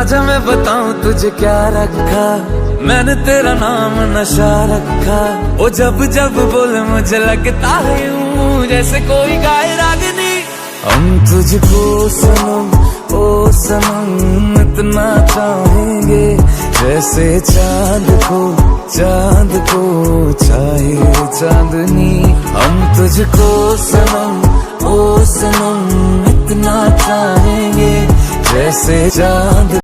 आजा मैं बताऊं तुझे क्या रखा, मैंने तेरा नाम नशा रखा। ओ जब जब बोले मुझे लगता है यूं जैसे कोई गाए रागनी। हम तुझको सनम ओ सनम इतना चाहेंगे, जैसे चांद को चाहे चांदनी। हम तुझको सनम ओ सनम इतना चाहेंगे, जैसे चांद